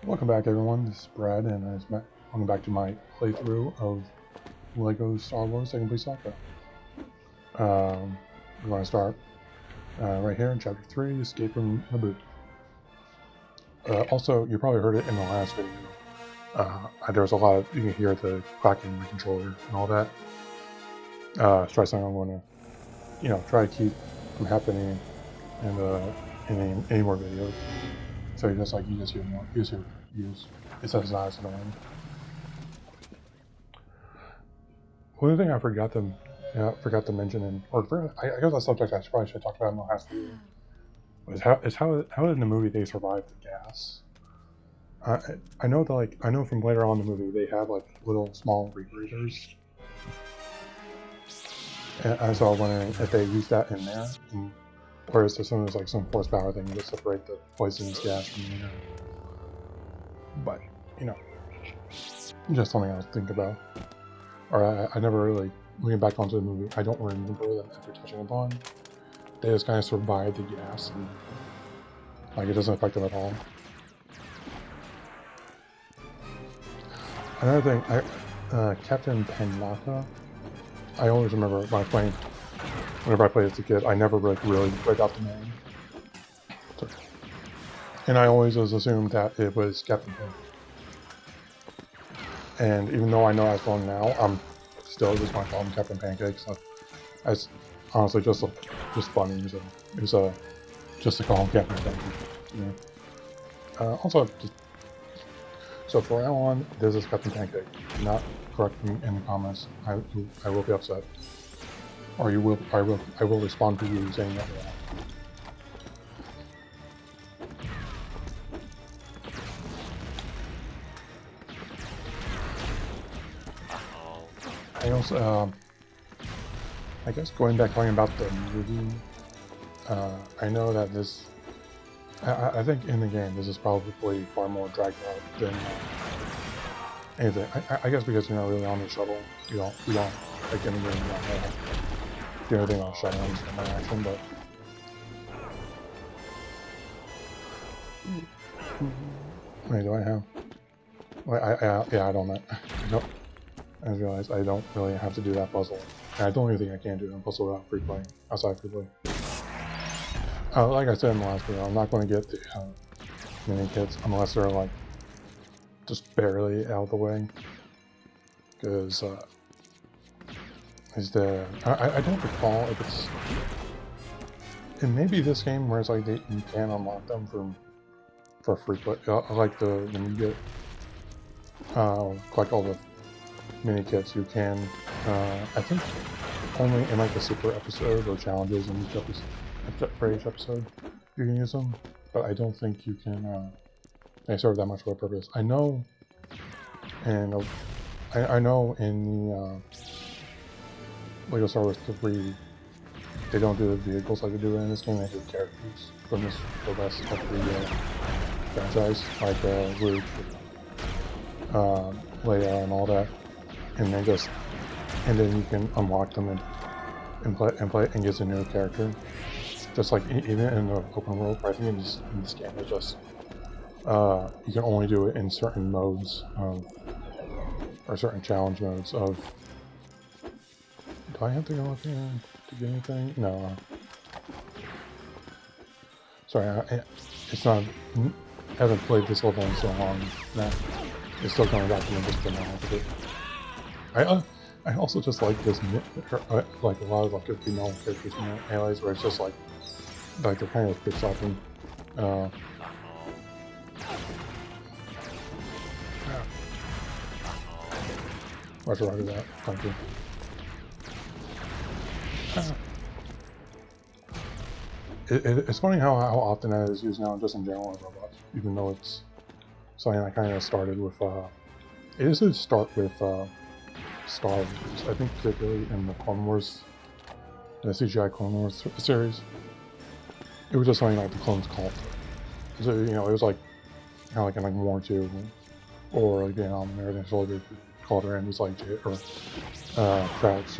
Welcome back, everyone. This is Brad, and welcome back to my playthrough of Lego Star Wars Second Place Saga. We're going to start right here in Chapter 3, Escape from the Boot. Also, you probably heard it in the last video. There was a lot of, you can hear the clacking in the controller and all that. It's try something I'm going to, try to keep from happening in any more videos. So you just hear more, it's as nice and annoying. One thing I forgot to mention, I guess that subject I probably should talk about in the last video, was how in the movie they survived the gas. I know from later on in the movie they have like little small rebreathers, and I was wondering if they used that in there, or is there some force power thing to separate the poisonous gas from the air. But just something else to think about. Or I never really, looking back onto the movie, I don't remember them ever touching upon. They just kind of survive the gas, and it doesn't affect them at all. Another thing, Captain Panaka, I always remember whenever I played as a kid, I never really got the name. And I always just assumed that it was Captain Pan. And even though I know that's wrong now, I'm still just going to call him Captain Pancake. So it's honestly just funny. Just to call him Captain Pancake. Also, so from now on, this is Captain Pancake. Do not correct me in the comments. I will be upset, or I will respond to you saying that wrong. I also, I guess going back talking about the movie, I know that this, I think in the game this is probably far more dragged out than anything. I guess because you're not really on the shuttle, you don't like in the game, you don't do anything on the shuttle and stuff like action, but. Wait, do I have? Wait, yeah, I don't know. Nope. I just realized I don't really have to do that puzzle. And I don't even think I can do that puzzle without free play, outside free play. Like I said in the last video, I'm not going to get the mini kits unless they're just barely out of the way. Because I don't recall if it's, it may be this game where it's you can unlock them for free play. When you get collect all the mini kits, you can I think only in the super episode or challenges in each episode, for each episode you can use them, but I don't think you can they serve that much of a purpose. I know, and I know in the Lego Star Wars 3 they don't do the vehicles like they do in this game. They do characters from the rest of the franchise, like Luke, Leia, and all that. And then you can unlock them and play and get a new character. Just like even in the open world, I think in this game it's just you can only do it in certain modes or certain challenge modes of. Do I have to go up here to get anything? No. Sorry, it's not. I haven't played this level in so long that it's still coming back to me just for now. I also just like this, like a lot of female characters in Allies, where it's just they're kind of bitch slapping. Watch out for that. Thank you. It's funny how often that is used now, just in general in robots, even though it's something I kind of started with. It is to start with. Star Wars, I think particularly in the Clone Wars, the CGI Clone Wars series. It was just something like the Clones Cult. So it was kind of like in War 2 or Vietnam, American Soldier called her, and it was Krauts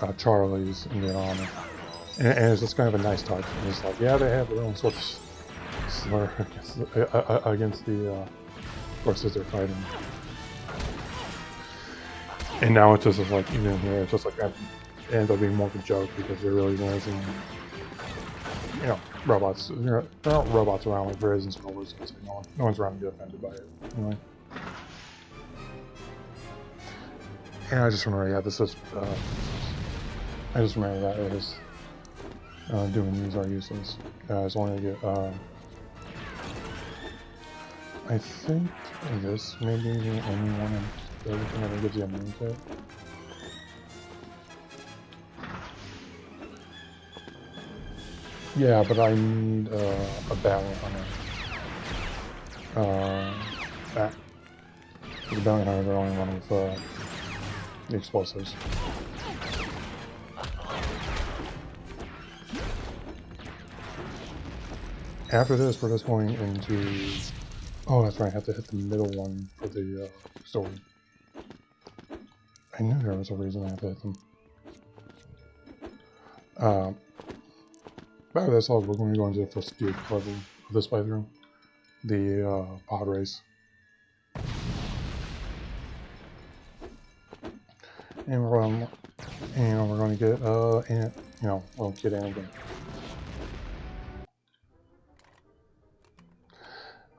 or Charlie's in Vietnam, and it's just kind of a nice touch. And it's yeah, they have their own sorts slur against the horses they're fighting. And now it's just like, even here, it's just like, it ends up being more of a joke because they're really realizing, you know, robots, there aren't robots around like there is in Star Wars, so no one's around to get offended by it. Anyway. And I just remember, yeah, this is, I just remember that it is, doing these are useless. I just wanted to get, I think this may be the only one in everything that gives you a main kit. Yeah, but I need a Bounty Hunter. That. The Bounty Hunter, they're only one with the explosives. After this, we're just going into... Oh, that's right, I have to hit the middle one for the story. I knew there was a reason I had to hit them. After this, we're going to go into the first level of this playthrough. The pod race. And we're going to get, we'll get Anakin.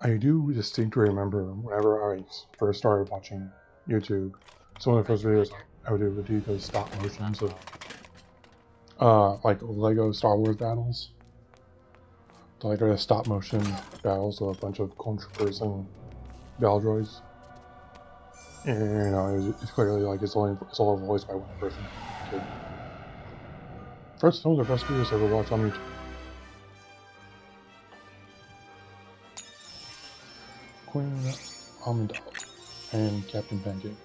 I do distinctly remember whenever I first started watching YouTube, some of the first videos I would do would do those stop motions of, like Lego Star Wars battles. So like a stop motion battles with a bunch of clone troopers and battle droids. And, you know, it's clearly like it's all voiced by one person. Some of the first videos I ever watched on YouTube. Queen Amidala and Captain Pancake.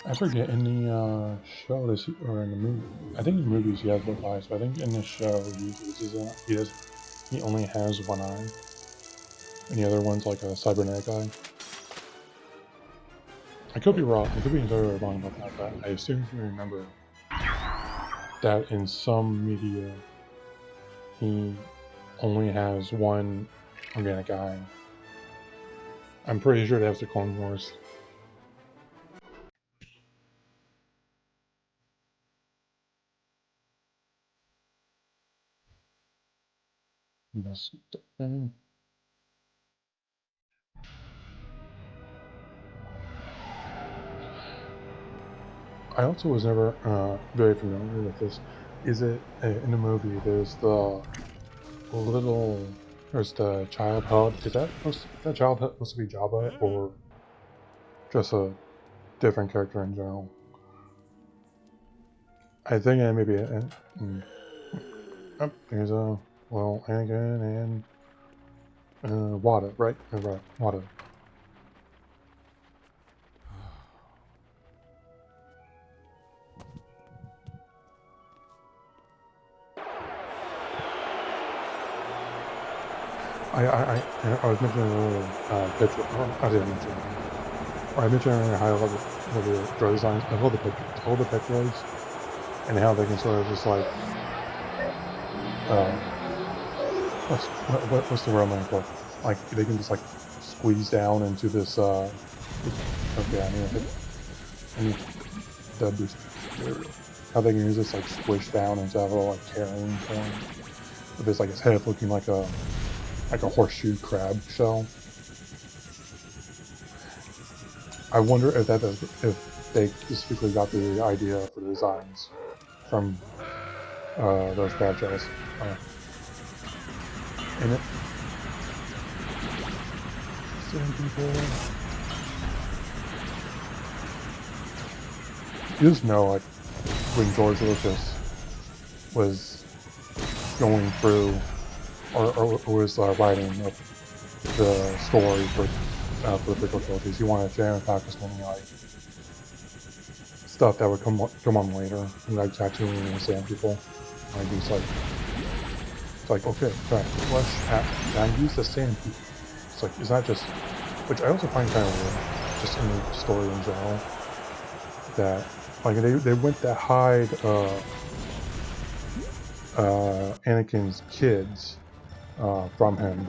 I forget, in the show, or in the movie, I think in the movies he has both eyes, but I think in the show he only has one eye, and the other one's like a cybernetic eye. I could be wrong, I could be entirely wrong about that, but I assume I remember that in some media he only has one organic eye. I'm pretty sure that's the Clone Wars. That's the thing. I also was never very familiar with this. Is it in the movie? There's the child hub. Is that child hub supposed to be Jabba or just a different character in general? I think it may be it. Oh, there's a Anakin and Wada, right? Right, Wada. I was mentioning earlier picture. I didn't mention. I mentioned earlier how I love the droid designs. I love the picture. I love the pictures and how they can sort of just like what's the word I'm looking for? Like they can just like squeeze down into this. Okay, I need the boost. How they can use this like squish down into a little like carrying form. With this like its head looking like a horseshoe crab shell. I wonder if if they specifically got the idea for the designs from those crab shells in it. Same people. You just know, like, when George Lucas was going through or was writing the story for the prequel trilogies, he wanted to jam-pack as many like stuff that would come on later, like Tatooine and Sand People. Like he's like, it's like okay, right, let's use the Sand People. It's like, is that just, which I also find kind of weird, just in the story in general, that like they went to hide Anakin's kids from him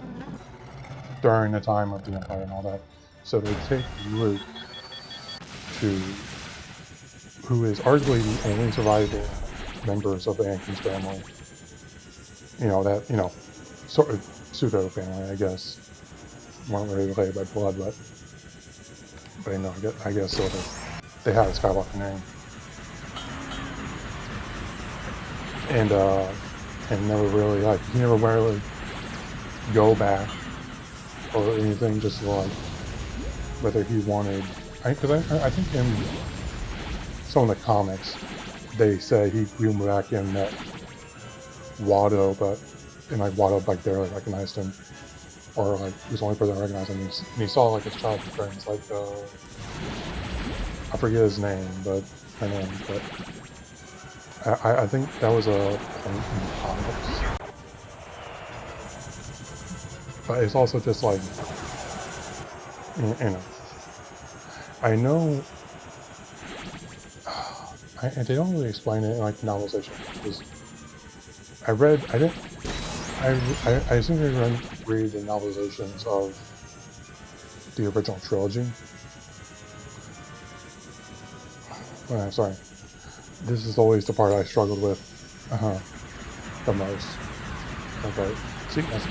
during the time of the Empire and all that. So they take Luke, who is arguably the only surviving members of Anakin's family. Sort of pseudo family, I guess. Weren't really related by blood, but I guess sort of. They had a Skywalker name. And never really, he never really go back or anything, just whether he wanted, because I think in some of the comics, they say he went back and met Watto, and Watto barely recognized him, or he was the only person that recognized him, and he saw his childhood friends, I forget his name, but I think that was a point in the comics. But it's also just I know, they don't really explain it in novelization, because I assume you're going to read the novelizations of the original trilogy. Sorry. This is always the part I struggled with the most. Okay, see, that's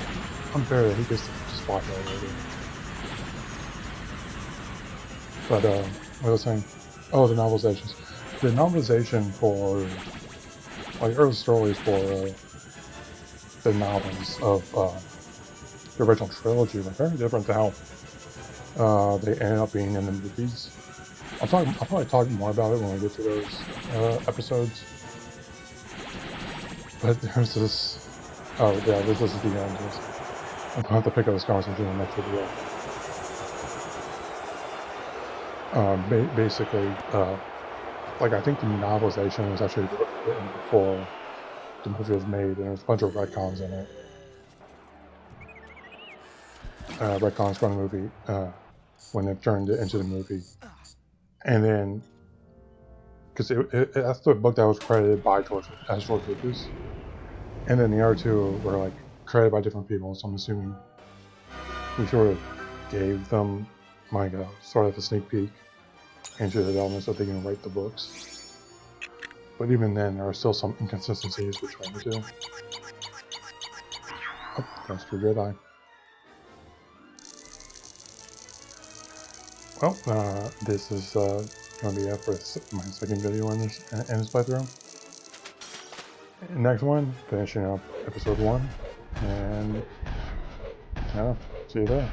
unfair that he gets to just watch it already. But, what was I saying? Oh, the novelizations. The novelization for, early stories for the novels of the original trilogy were very different to how they ended up being in the movies. I'll probably talk more about it when we get to those episodes. But there's this. Oh yeah, this is the end. I'm gonna have to pick up this conversation in the next video. Basically, I think the novelization was actually written before the movie was made, and there's a bunch of retcons in it. Retcons from the movie when they turned it into the movie. And then, because that's the book that was credited by George Lucas, and then the other two were credited by different people. So I'm assuming we sort of gave them sort of a sneak peek into the development so they can write the books. But even then, there are still some inconsistencies between the two. Oh, that's for Jedi. Well, this is going to be it for my second video in this playthrough. Next one, finishing up episode 1, and see you there.